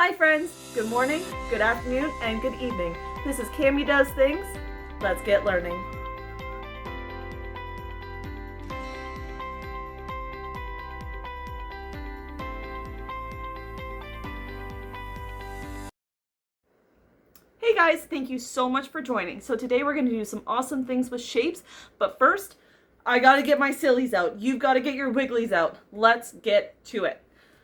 Hi friends, good morning, good afternoon, and good evening. This is Kammy Does Things. Let's get learning. Hey guys, thank you so much for joining. So today we're going to do some awesome things with shapes, but first, I gotta get my sillies out. You've got to get your wigglies out. Let's get to it.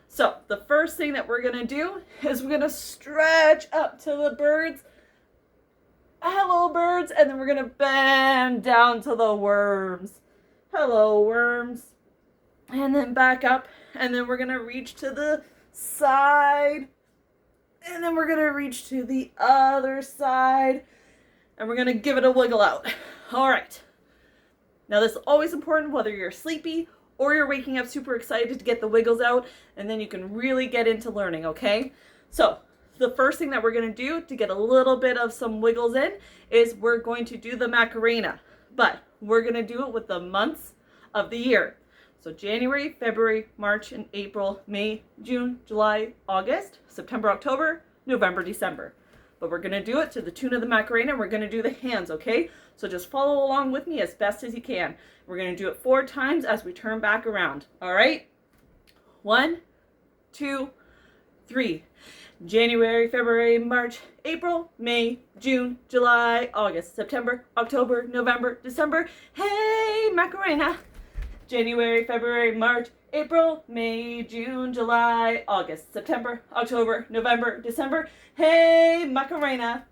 So the first thing that we're gonna do is we're gonna stretch up to the birds. Hello birds, and then we're gonna bend down to the worms. Hello worms. And then back up, and then we're gonna reach to the side. And then we're gonna reach to the other side. And we're gonna give it a wiggle out. All right. Now this is always important whether you're sleepy or you're waking up super excited to get the wiggles out, and then you can really get into learning, okay? So the first thing that we're going to do to get a little bit of some wiggles in is we're going to do the Macarena, but we're going to do it with the months of the year. So January, February, March, and April, May, June, July, August, September, October, November, December. But we're going to do it to the tune of the Macarena, and we're going to do the hands, okay? So just follow along with me as best as you can. We're going to do it 4 times as we turn back around, all right? 1, 2, 3. January, February, March, April, May, June, July, August, September, October, November, December. Hey, Macarena! January, February, March, April, May, June, July, August, September, October, November, December. Hey, Macarena!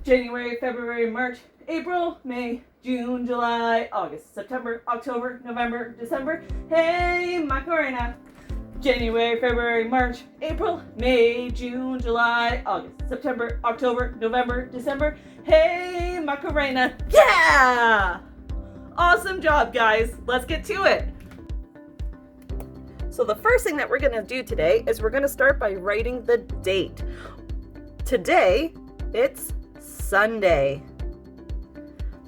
January, February, March, April, May, June, July, August, September, October, November, December. Hey, Macarena! January, February, March, April, May, June, July, August, September, October, November, December. Hey, Macarena! Yeah! Awesome job, guys. Let's get to it. So the first thing that we're going to do today is we're going to start by writing the date. Today, it's Sunday,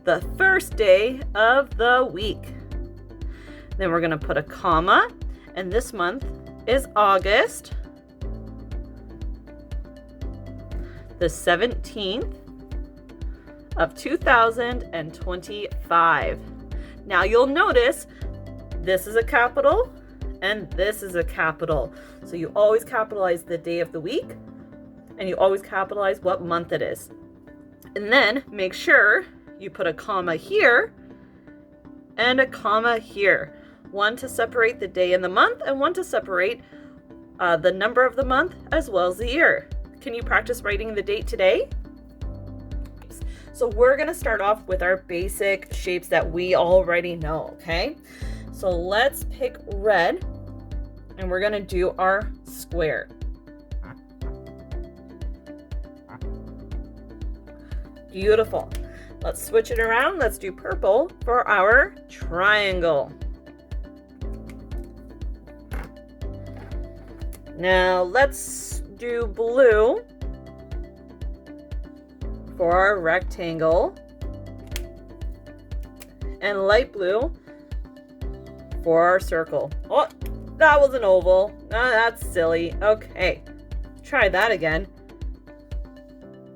the first day of the week. Then we're going to put a comma, and this month is August, the 17th of 2025. Now you'll notice this is a capital and this is a capital. So you always capitalize the day of the week, and you always capitalize what month it is. And then make sure you put a comma here and a comma here. One to separate the day and the month, and one to separate the number of the month as well as the year. Can you practice writing the date today? So we're going to start off with our basic shapes that we already know, okay? So let's pick red, and we're going to do our square. Beautiful. Let's switch it around. Let's do purple for our triangle. Now let's do blue for our rectangle, and light blue for our circle. Oh, that was an oval. That's silly. Okay, try that again.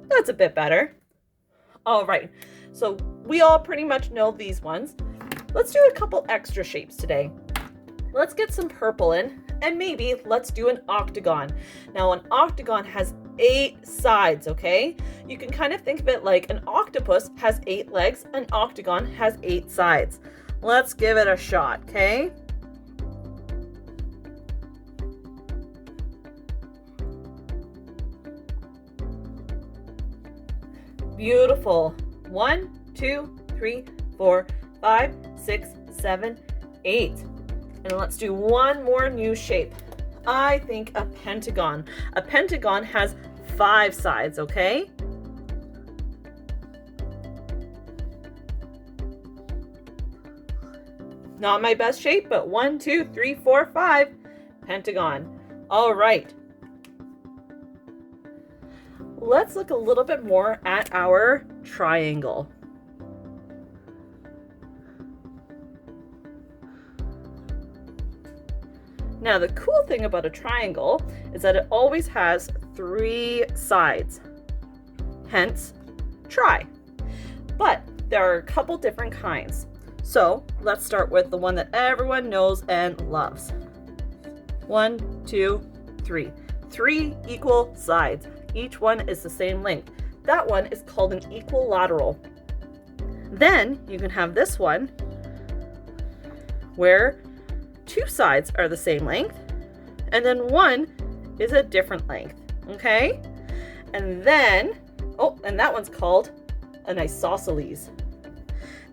That's a bit better. All right, so we all pretty much know these ones. Let's do a couple extra shapes today. Let's get some purple in, and maybe let's do an octagon. Now an octagon has 8 sides, okay? You can kind of think of it like an octopus has 8 legs, an octagon has 8 sides. Let's give it a shot, okay? Beautiful. 1, 2, 3, 4, 5, 6, 7, 8. And let's do one more new shape. I think a pentagon. A pentagon has 5 sides, okay? Not my best shape, but 1, 2, 3, 4, 5. Pentagon. All right. Let's look a little bit more at our triangle. Now the cool thing about a triangle is that it always has 3 sides, hence try. But there are a couple different kinds. So let's start with the one that everyone knows and loves. 1, 2, 3. 3 equal sides. Each one is the same length. That one is called an equilateral. Then you can have this one where 2 sides are the same length, and then one is a different length, okay? And then, and that one's called an isosceles.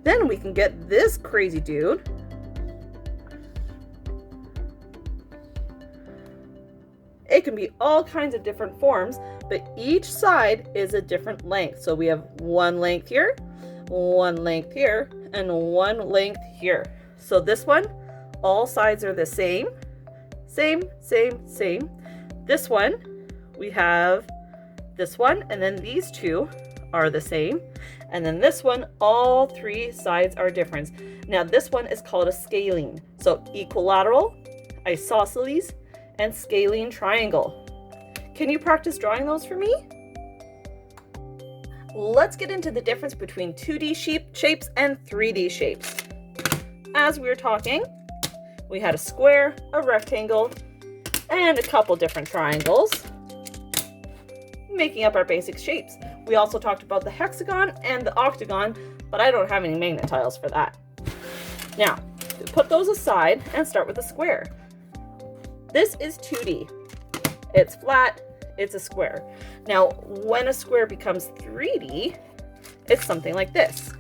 Then we can get this crazy dude. It can be all kinds of different forms, but each side is a different length. So we have one length here, one length here, and one length here. So this one, all sides are the same. Same. This one, we have this one, and then these two are the same. And then this one, all 3 sides are different. Now this one is called a scalene. So equilateral, isosceles, and scalene triangle. Can you practice drawing those for me? Let's get into the difference between 2D shapes and 3D shapes. As we were talking, we had a square, a rectangle, and a couple different triangles, making up our basic shapes. We also talked about the hexagon and the octagon, but I don't have any magnet tiles for that. Now, put those aside and start with a square. This is 2D. It's flat, it's a square. Now, when a square becomes 3D, it's something like this.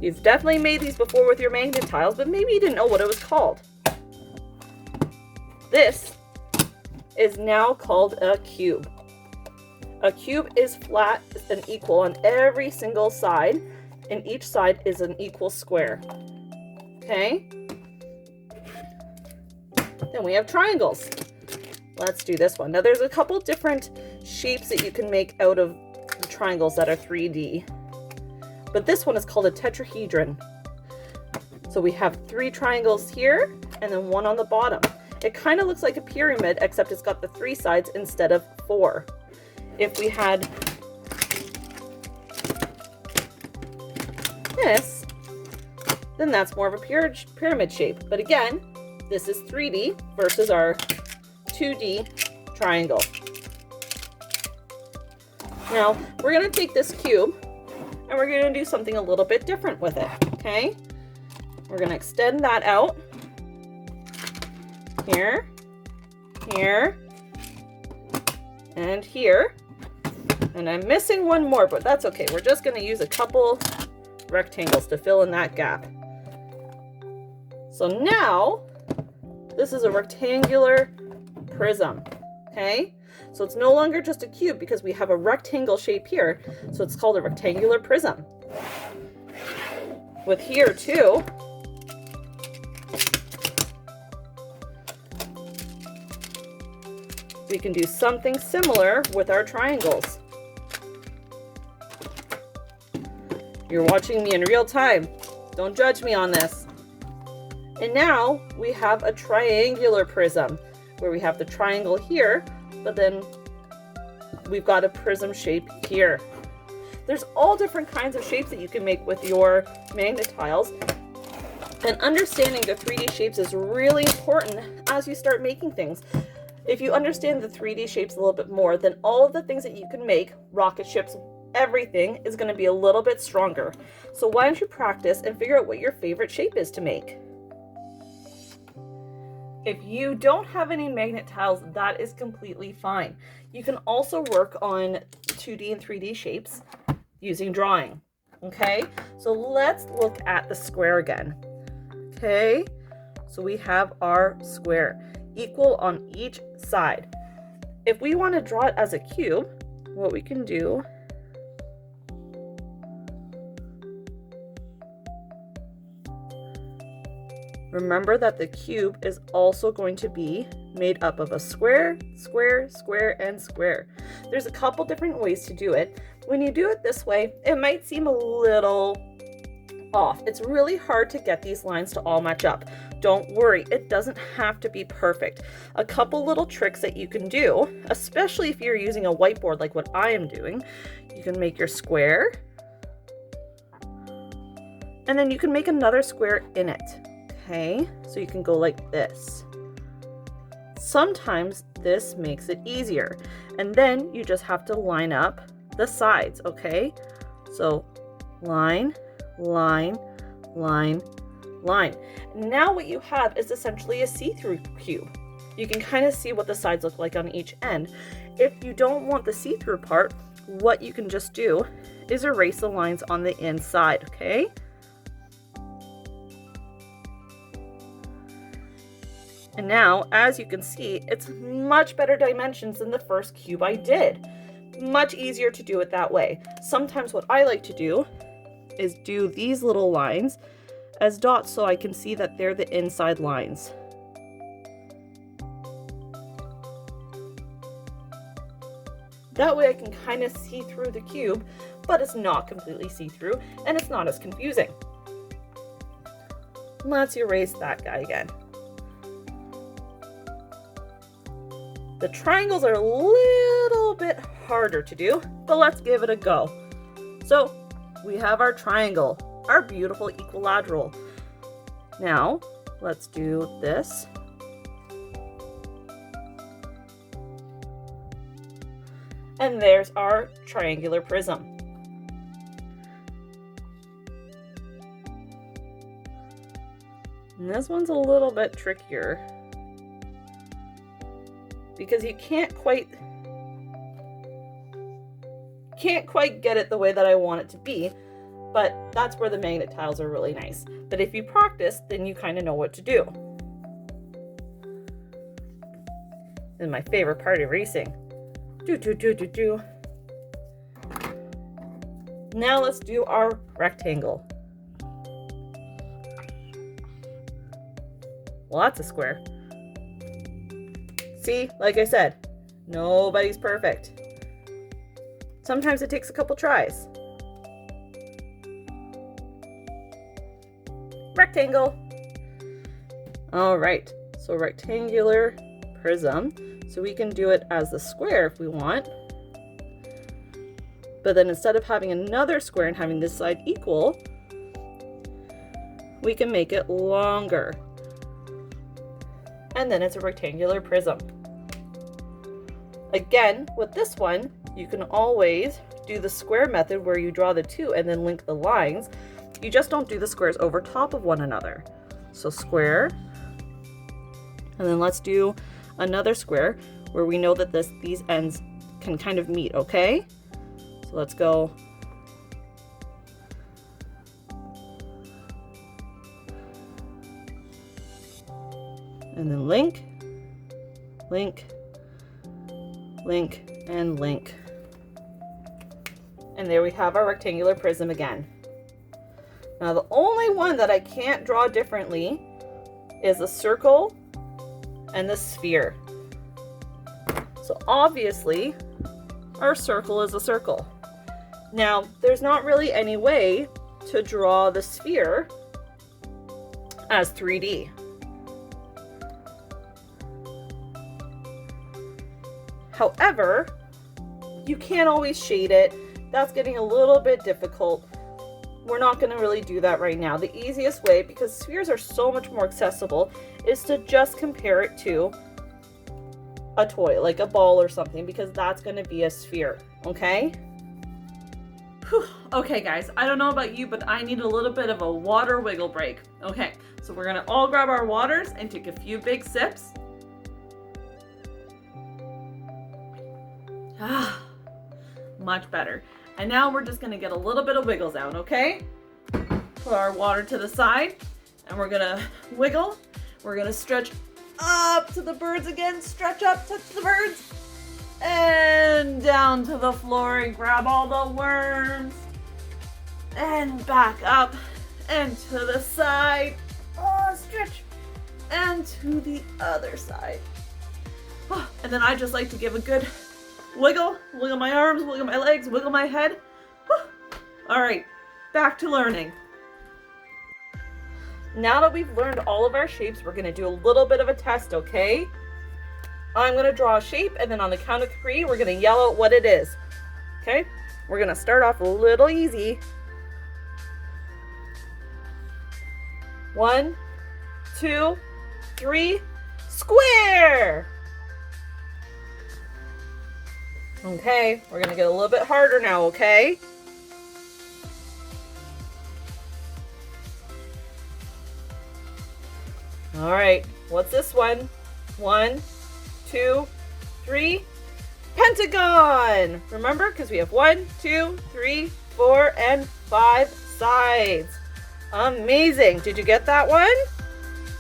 You've definitely made these before with your magnet tiles, but maybe you didn't know what it was called. This is now called a cube. A cube is flat and equal on every single side, and each side is an equal square. Okay? Then we have triangles. Let's do this one. Now there's a couple different shapes that you can make out of the triangles that are 3D. But this one is called a tetrahedron. So we have 3 triangles here and then one on the bottom. It kind of looks like a pyramid, except it's got the 3 sides instead of 4. If we had this, then that's more of a pyramid shape. But again, this is 3D versus our 2D triangle. Now, we're going to take this cube and we're going to do something a little bit different with it, okay? We're going to extend that out. Here, here, and here. And I'm missing one more, but that's okay. We're just going to use a couple rectangles to fill in that gap. So now, this is a rectangular prism, okay? So it's no longer just a cube because we have a rectangle shape here. So it's called a rectangular prism. With here too, we can do something similar with our triangles. You're watching me in real time. Don't judge me on this. And now we have a triangular prism where we have the triangle here, but then we've got a prism shape here. There's all different kinds of shapes that you can make with your magnet tiles. And understanding the 3D shapes is really important as you start making things. If you understand the 3D shapes a little bit more, then all of the things that you can make, rocket ships, everything is going to be a little bit stronger. So why don't you practice and figure out what your favorite shape is to make? If you don't have any magnet tiles, that is completely fine. You can also work on 2D and 3D shapes using drawing. Okay, so let's look at the square again. Okay, so we have our square equal on each side. If we want to draw it as a cube, what we can do remember that the cube is also going to be made up of a square, square, square, and square. There's a couple different ways to do it. When you do it this way, it might seem a little off. It's really hard to get these lines to all match up. Don't worry, it doesn't have to be perfect. A couple little tricks that you can do, especially if you're using a whiteboard like what I am doing, you can make your square, and then you can make another square in it, okay? So you can go like this. Sometimes this makes it easier, and then you just have to line up the sides, okay? So line, line, line, line. Now what you have is essentially a see-through cube. You can kind of see what the sides look like on each end. If you don't want the see-through part, what you can just do is erase the lines on the inside, okay? And now, as you can see, it's much better dimensions than the first cube I did. Much easier to do it that way. Sometimes what I like to do is do these little lines as dots so I can see that they're the inside lines. That way I can kind of see through the cube, but it's not completely see-through and it's not as confusing. Let's erase that guy again. The triangles are a little bit harder to do, but let's give it a go. So we have our triangle, our beautiful equilateral. Now let's do this. And there's our triangular prism. And this one's a little bit trickier, because you can't quite get it the way that I want it to be, but that's where the magnet tiles are really nice. But if you practice, then you kind of know what to do. This is my favorite part of racing. Now let's do our rectangle. Well, that's a square. See, like I said, nobody's perfect. Sometimes it takes a couple tries. Rectangle. All right, so rectangular prism. So we can do it as the square if we want. But then instead of having another square and having this side equal, we can make it longer. And then it's a rectangular prism. Again, with this one, you can always do the square method where you draw the two and then link the lines. You just don't do the squares over top of one another. So square, and then let's do another square where we know that these ends can kind of meet, okay? So let's go. And then link, link, link, and link. And there we have our rectangular prism again. Now the only one that I can't draw differently is the circle and the sphere. So obviously our circle is a circle. Now there's not really any way to draw the sphere as 3D. However, you can't always shade it. That's getting a little bit difficult. We're not going to really do that right now. The easiest way, because spheres are so much more accessible, is to just compare it to a toy, like a ball or something, because that's going to be a sphere, okay? Whew. Okay guys, I don't know about you, but I need a little bit of a water wiggle break. Okay, so we're going to all grab our waters and take a few big sips. Ah, much better. And now we're just gonna get a little bit of wiggles out, okay? Put our water to the side and we're gonna wiggle. We're gonna stretch up to the birds again. Stretch up, touch the birds. And down to the floor and grab all the worms. And back up and to the side. Oh, stretch. And to the other side. Oh, and then I just like to give a good wiggle my arms, wiggle my legs, wiggle my head. Whew. All right, back to learning. Now that we've learned all of our shapes, we're gonna do a little bit of a test, okay? I'm gonna draw a shape, and then on the count of 3, we're gonna yell out what it is. Okay? We're gonna start off a little easy. 1, 2, 3, square! Okay, we're gonna get a little bit harder now, okay? All right, what's this one? 1, 2, 3, pentagon! Remember, because we have 1, 2, 3, 4, and 5 sides. Amazing. Did you get that one?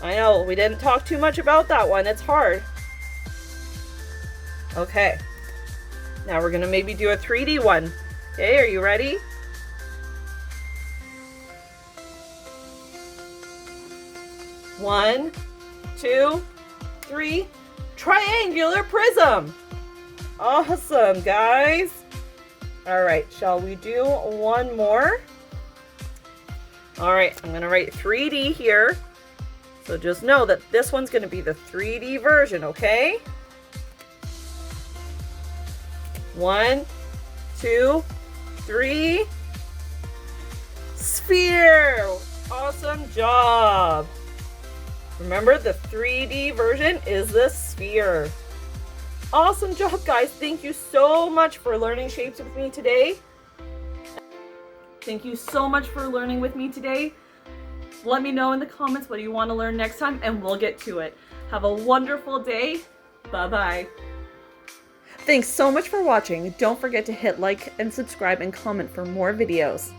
I know, we didn't talk too much about that one. It's hard. Okay. Now we're going to maybe do a 3D one. Okay, are you ready? One, 2, 3, triangular prism. Awesome, guys. All right, shall we do one more? All right, I'm gonna write 3D here. So just know that this one's gonna be the 3D version, okay? 1, 2, 3, sphere. Awesome job. Remember, the 3D version is the sphere. Awesome job, guys. Thank you so much for learning shapes with me today. Thank you so much for learning with me today. Let me know in the comments what you want to learn next time, and we'll get to it. Have a wonderful day. Bye-bye. Thanks so much for watching. Don't forget to hit like and subscribe and comment for more videos.